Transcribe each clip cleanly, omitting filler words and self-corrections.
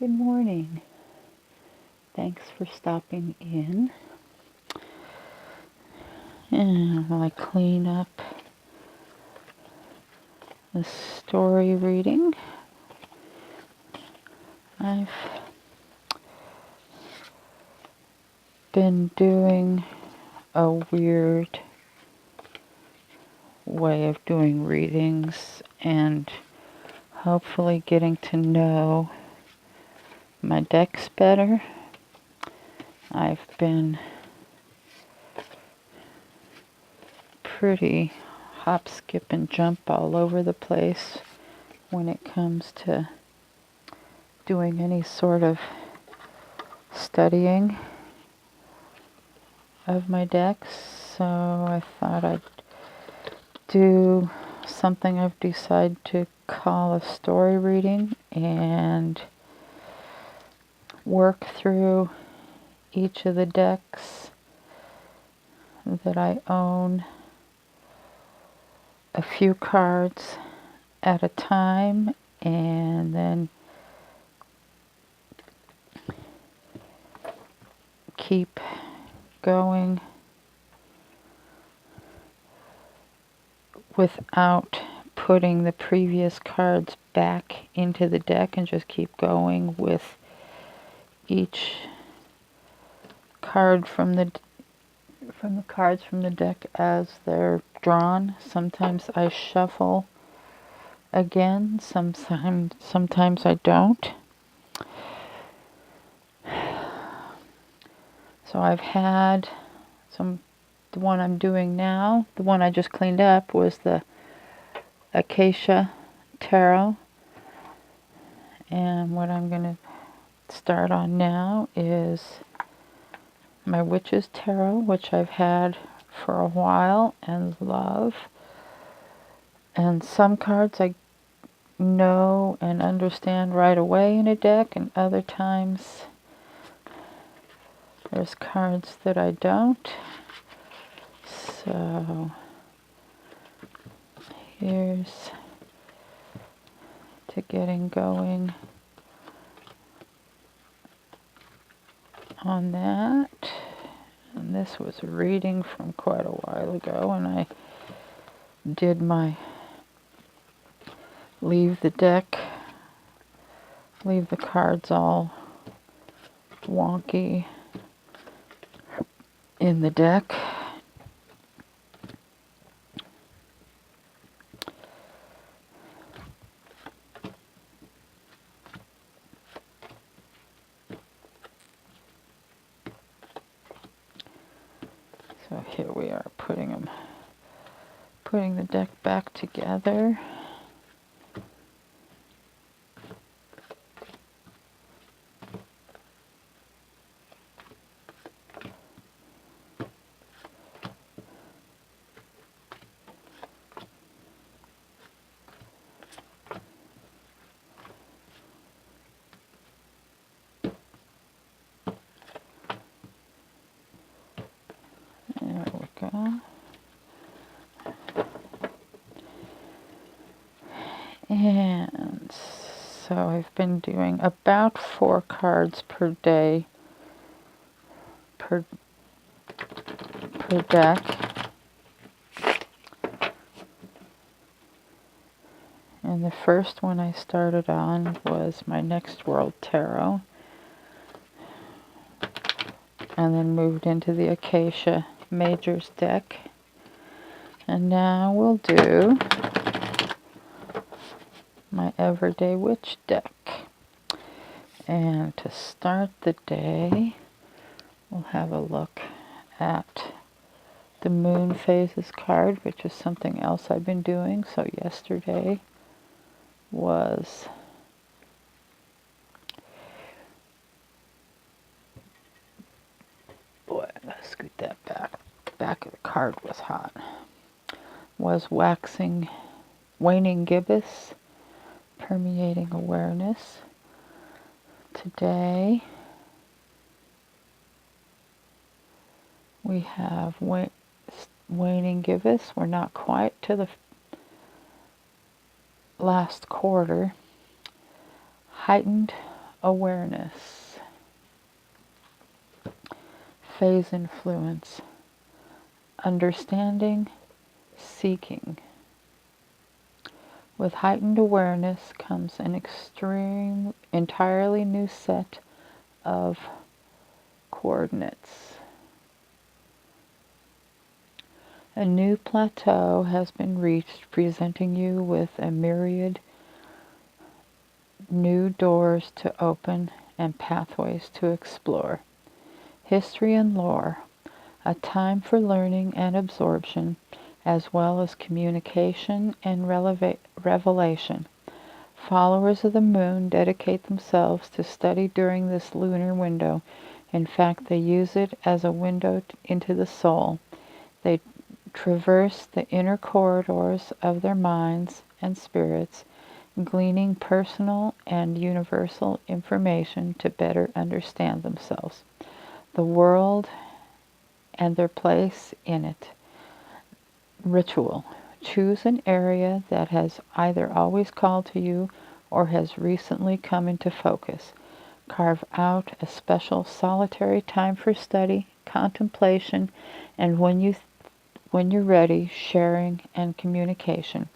Good morning. Thanks for stopping in. And while I clean up the story reading, I've been doing a weird way of doing readings and hopefully getting to know my decks better. I've been pretty hop, skip, and jump all over the place when it comes to doing any sort of studying of my decks, so I thought I'd do something I've decided to call a story reading and work through each of the decks that I own a few cards at a time, and then keep going without putting the previous cards back into the deck, and just keep going with each card from the cards from the deck as they're drawn. Sometimes I shuffle again, sometimes I don't. So I've had the one I'm doing now, the one I just cleaned up, was the Acacia Tarot. And what I'm going to start on now is my Witch's Tarot, which I've had for a while and love. And some cards I know and understand right away in a deck, and other times there's cards that I don't. So here's to getting going on that. And this was a reading from quite a while ago, and I did my leave the cards all wonky in the deck. So here we are putting the deck back together. There we go. And so I've been doing about 4 cards per day per deck. And the first one I started on was my Next World Tarot, and then moved into the Acacia Majors deck. And now we'll do my Everyday Witch deck. And to start the day, we'll have a look at the Moon Phases card, which is something else I've been doing. So yesterday was boy, I gotta scoot that back. The back of the card was hot. Was Waning Gibbous, Permeating Awareness. Today we have Waning Gibbous. We're not quite to the last quarter. Heightened awareness, phase influence, understanding, seeking. With heightened awareness comes an entirely new set of coordinates. A new plateau has been reached, presenting you with a myriad new doors to open and pathways to explore. History and lore, a time for learning and absorption, as well as communication and revelation. Followers of the moon dedicate themselves to study during this lunar window. In fact, they use it as a window into the soul. They traverse the inner corridors of their minds and spirits, gleaning personal and universal information to better understand themselves, the world, and their place in it. Ritual. Choose an area that has either always called to you or has recently come into focus. Carve out a special solitary time for study, contemplation, and when you're ready, sharing and communication.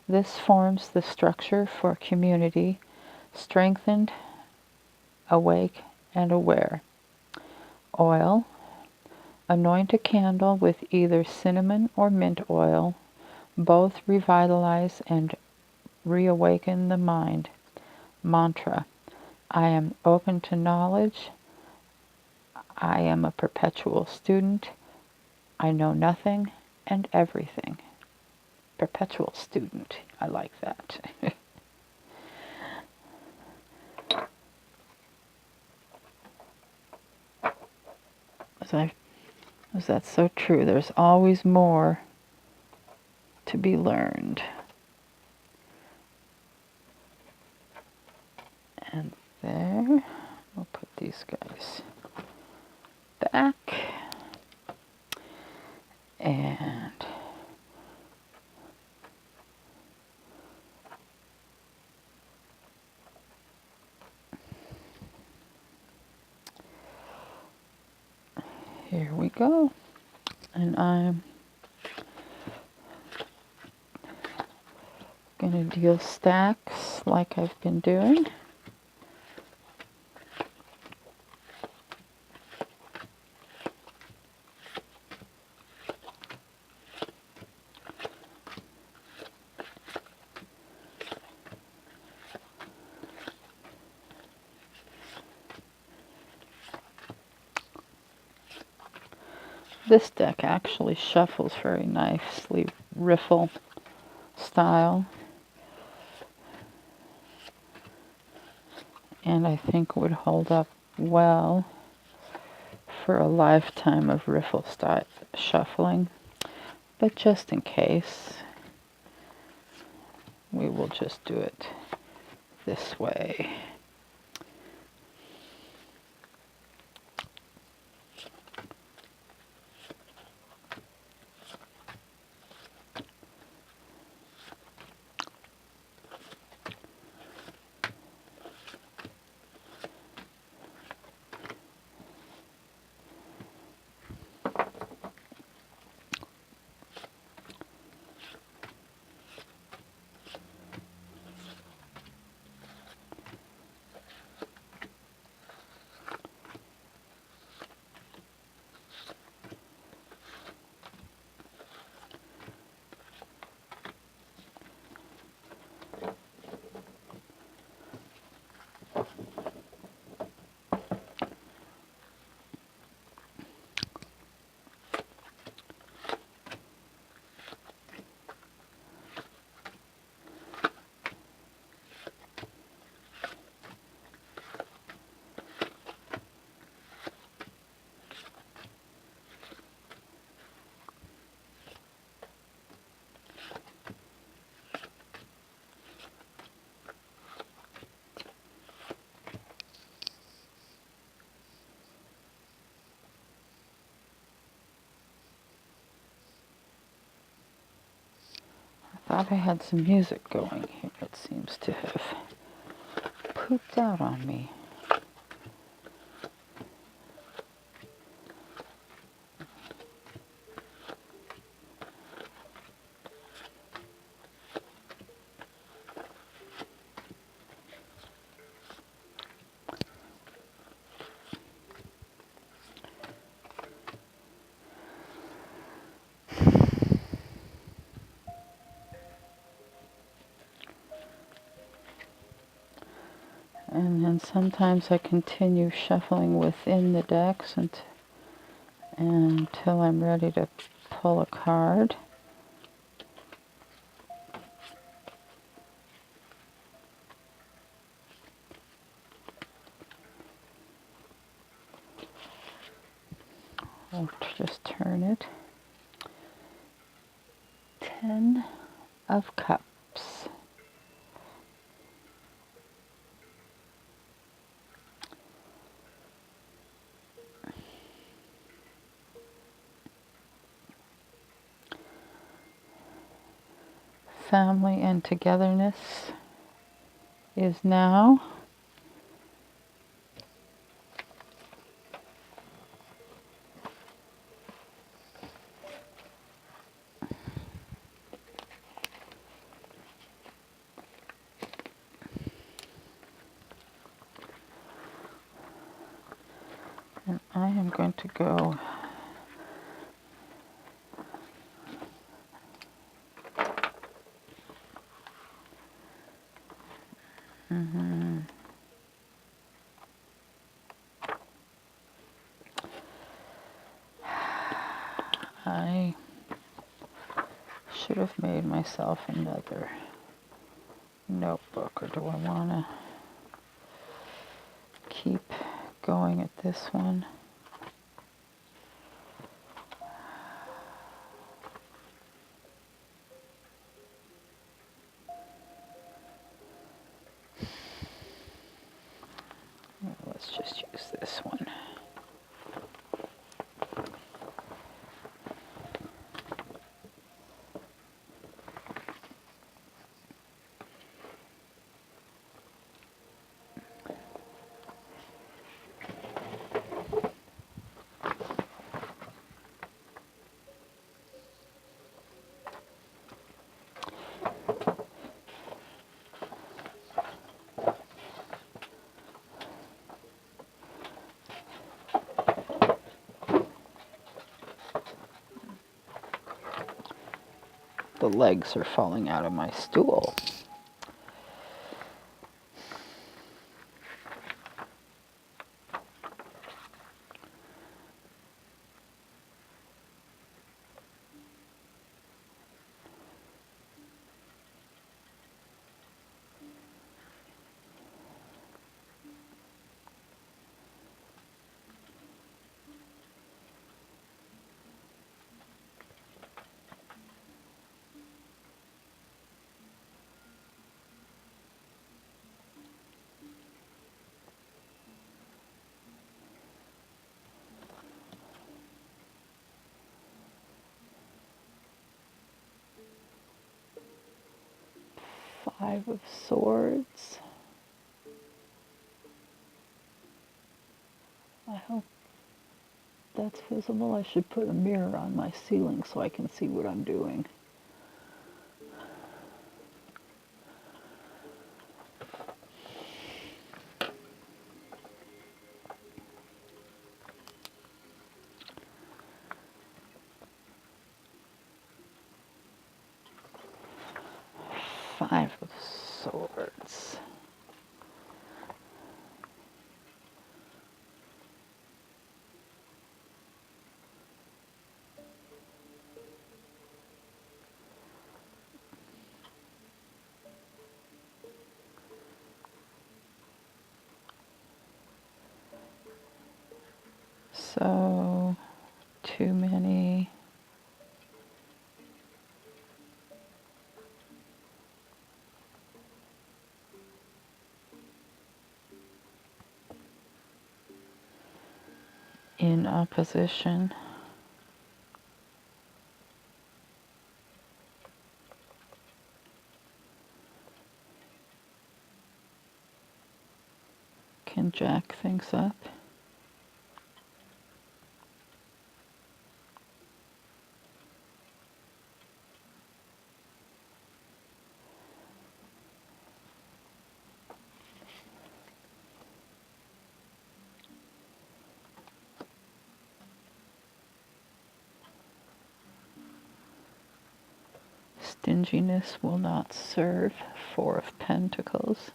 This forms the structure for community, strengthened, awake, and aware. Oil. Anoint a candle with either cinnamon or mint oil. Both revitalize and reawaken the mind. Mantra. I am open to knowledge. I am a perpetual student. I know nothing and everything. Perpetual student. I like that. That's so true. There's always more to be learned. And there, we'll put these guys back. And here we go. And I'm going to deal stacks like I've been doing. This deck actually shuffles very nicely, riffle style, and I think would hold up well for a lifetime of riffle style shuffling. But just in case, we will just do it this way. Thought I had some music going here. It seems to have pooped out on me. And then sometimes I continue shuffling within the decks until I'm ready to pull a card. I'll just turn it. 10 of Cups. Family and togetherness is now. And I am going to go I should have made myself another notebook, or do I want to keep going at this one? Let's just use this one. The legs are falling out of my stool. Five of Swords. I hope that's visible. I should put a mirror on my ceiling so I can see what I'm doing. Five of Swords. So, too many. In opposition. Can jack things up. Stinginess will not serve. Four of Pentacles.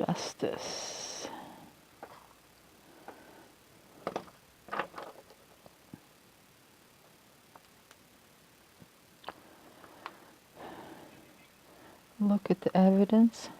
justice. Look at the evidence.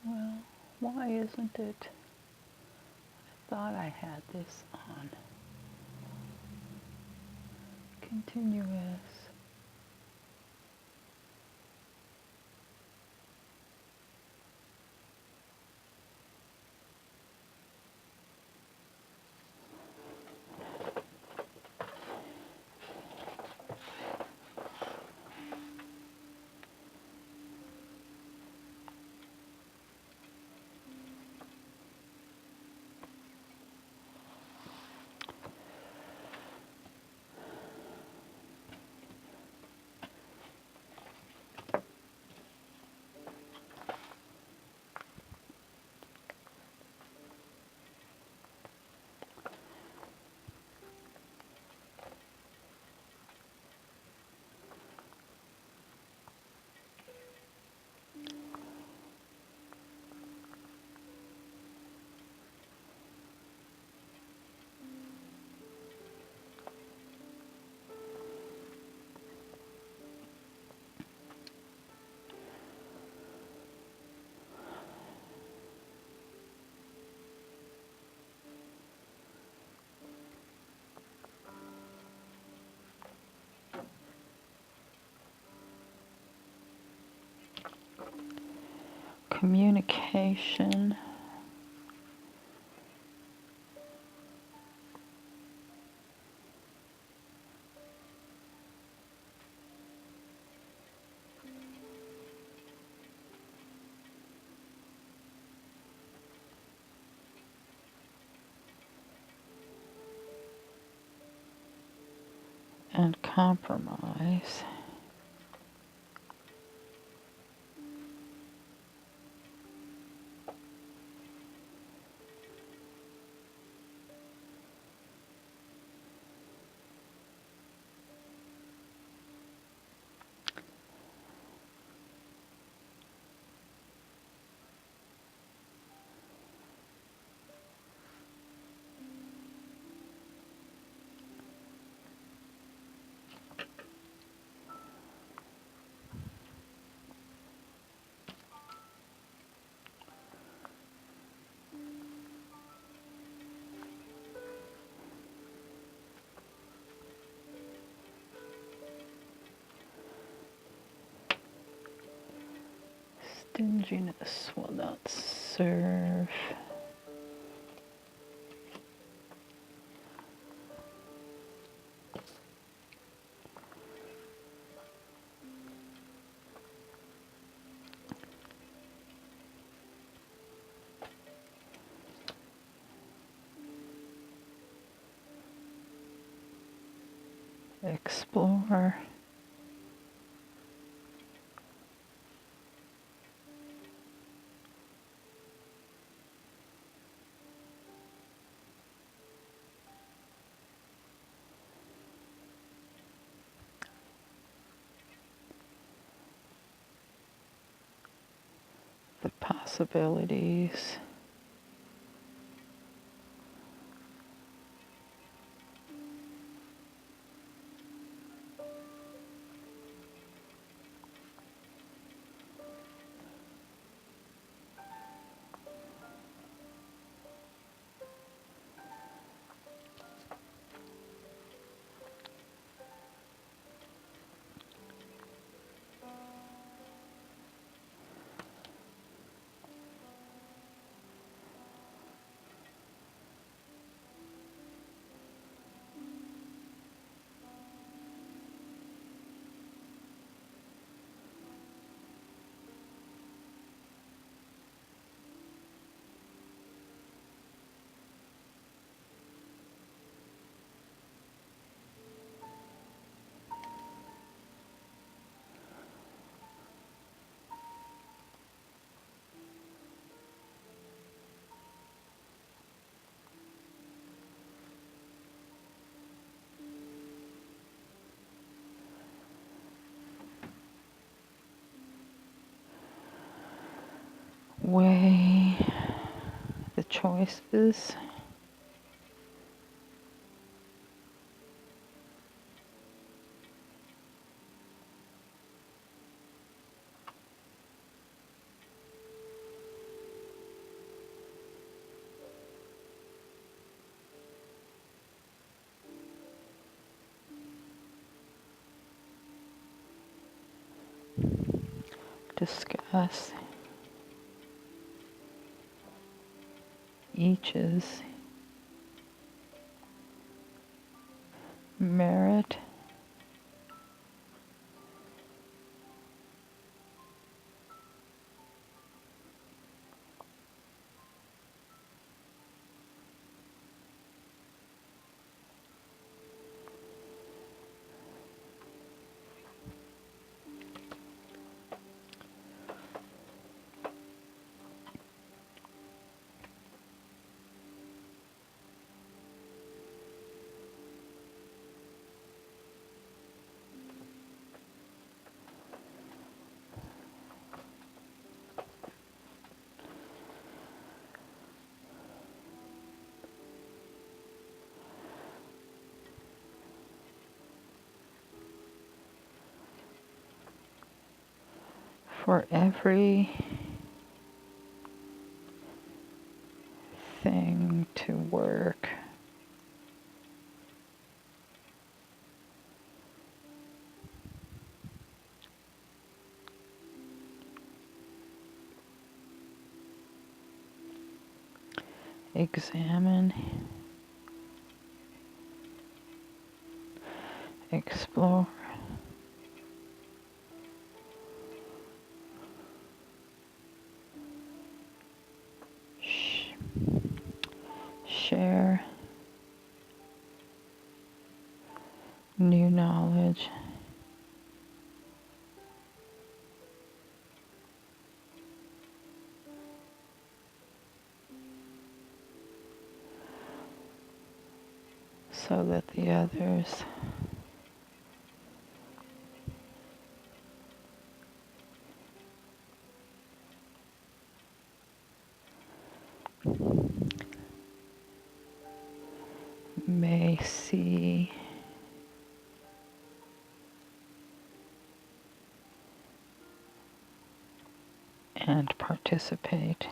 Well, why isn't it? I thought I had this on. Continuous. Communication. And compromise. Stinginess will not serve. Explore. The possibilities. choices. Discuss each's merit for every thing to work. Examine, explore, share new knowledge, so that the others may see and participate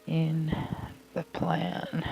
in the plan.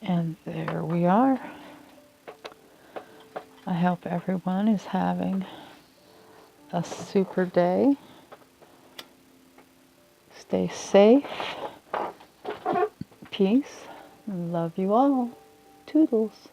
And there we are. I hope everyone is having a super day. Stay safe. Peace. Love you all. Toodles.